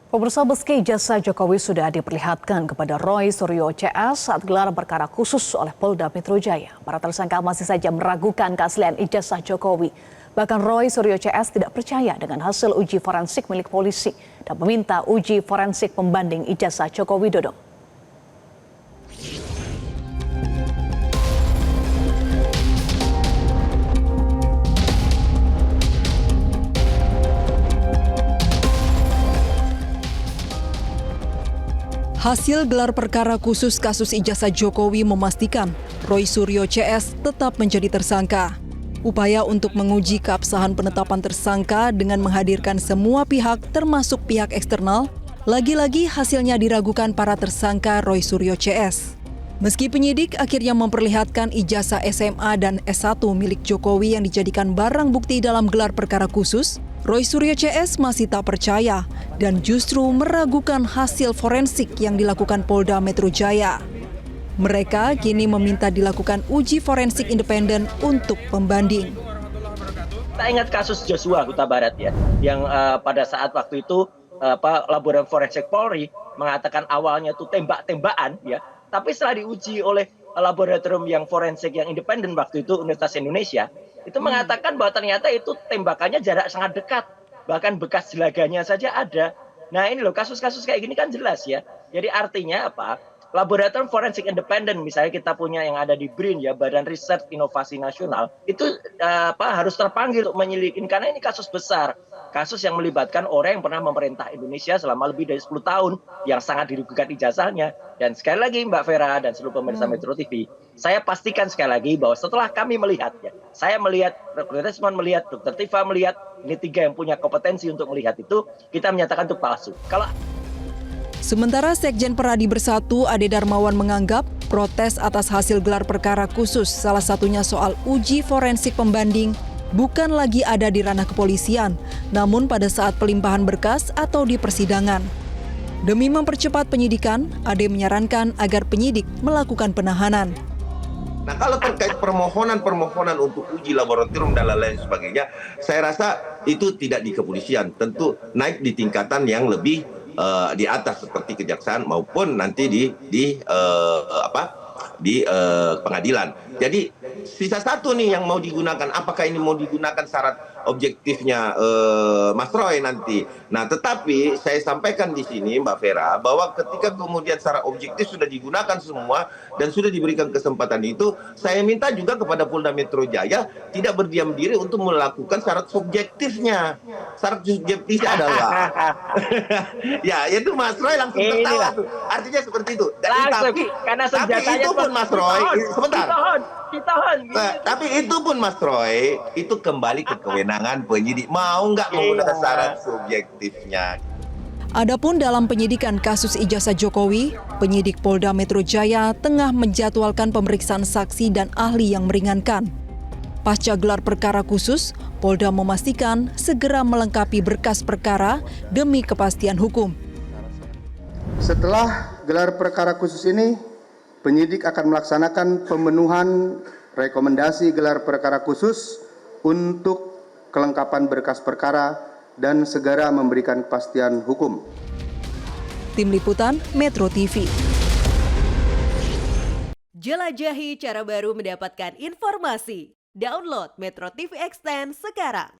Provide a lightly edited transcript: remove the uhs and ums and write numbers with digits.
Pemirsa, meski jasa Jokowi sudah diperlihatkan kepada Roy Suryo CS saat gelar perkara khusus oleh Polda Metro Jaya, para tersangka masih saja meragukan keaslian ijazah Jokowi. Bahkan Roy Suryo CS tidak percaya dengan hasil uji forensik milik polisi dan meminta uji forensik pembanding ijazah Joko Widodo. Hasil gelar perkara khusus kasus ijazah Jokowi memastikan Roy Suryo CS tetap menjadi tersangka. Upaya untuk menguji keabsahan penetapan tersangka dengan menghadirkan semua pihak termasuk pihak eksternal, lagi-lagi hasilnya diragukan para tersangka Roy Suryo CS. Meski penyidik akhirnya memperlihatkan ijazah SMA dan S1 milik Jokowi yang dijadikan barang bukti dalam gelar perkara khusus, Roy Suryo CS masih tak percaya dan justru meragukan hasil forensik yang dilakukan Polda Metro Jaya. Mereka kini meminta dilakukan uji forensik independen untuk pembanding. Kita ingat kasus Joshua Huta Barat ya, yang pada saat waktu itu laboratorium forensik Polri mengatakan awalnya itu tembak-tembakan ya, tapi setelah diuji oleh laboratorium yang forensik yang independen waktu itu Universitas Indonesia, itu mengatakan bahwa ternyata itu tembakannya jarak sangat dekat, bahkan bekas jelaganya saja ada. Nah ini loh, kasus-kasus kayak gini kan jelas ya. Jadi artinya apa? Laboratorium forensik independen, misalnya kita punya yang ada di BRIN ya, Badan Riset Inovasi Nasional, itu harus terpanggil untuk menyelidiki karena ini kasus besar, kasus yang melibatkan orang yang pernah memerintah Indonesia selama lebih dari 10 tahun, yang sangat dirugikan ijazahnya. Dan sekali lagi Mbak Vera dan seluruh pemirsa Metro TV, saya pastikan sekali lagi bahwa setelah kami melihatnya, saya melihat, Dr. Desmond melihat, Dr. Tifa melihat, ini 3 yang punya kompetensi untuk melihat itu, kita menyatakan itu palsu. Sementara Sekjen Peradi Bersatu Ade Darmawan menganggap protes atas hasil gelar perkara khusus, salah satunya soal uji forensik pembanding, bukan lagi ada di ranah kepolisian, namun pada saat pelimpahan berkas atau di persidangan. Demi mempercepat penyidikan, Ade menyarankan agar penyidik melakukan penahanan. Nah, kalau terkait permohonan untuk uji laboratorium dan lain-lain sebagainya, saya rasa itu tidak di kepolisian, tentu naik di tingkatan yang lebih di atas seperti kejaksaan maupun nanti di pengadilan. Jadi sisa satu nih yang mau digunakan. Apakah ini mau digunakan syarat objektifnya Mas Roy nanti? Nah, tetapi saya sampaikan di sini Mbak Vera bahwa ketika kemudian syarat objektif sudah digunakan semua dan sudah diberikan kesempatan itu, saya minta juga kepada Polda Metro Jaya tidak berdiam diri untuk melakukan syarat subjektifnya. Syarat subjektifnya adalah ya itu Mas Roy langsung tertawa tuh. Artinya seperti itu. Tapi itu pun Mas Roy, sebentar. Tapi itu pun Mas Roy, itu kembali ke kewenangan penyidik. Mau nggak menggunakan syarat subjektifnya. Adapun dalam penyidikan kasus ijazah Jokowi, penyidik Polda Metro Jaya tengah menjadwalkan pemeriksaan saksi dan ahli yang meringankan. Pasca gelar perkara khusus, Polda memastikan segera melengkapi berkas perkara demi kepastian hukum. Setelah gelar perkara khusus ini, penyidik akan melaksanakan pemenuhan rekomendasi gelar perkara khusus untuk kelengkapan berkas perkara dan segera memberikan kepastian hukum. Tim Liputan Metro TV. Jelajahi cara baru mendapatkan informasi. Download Metro TV Extend sekarang.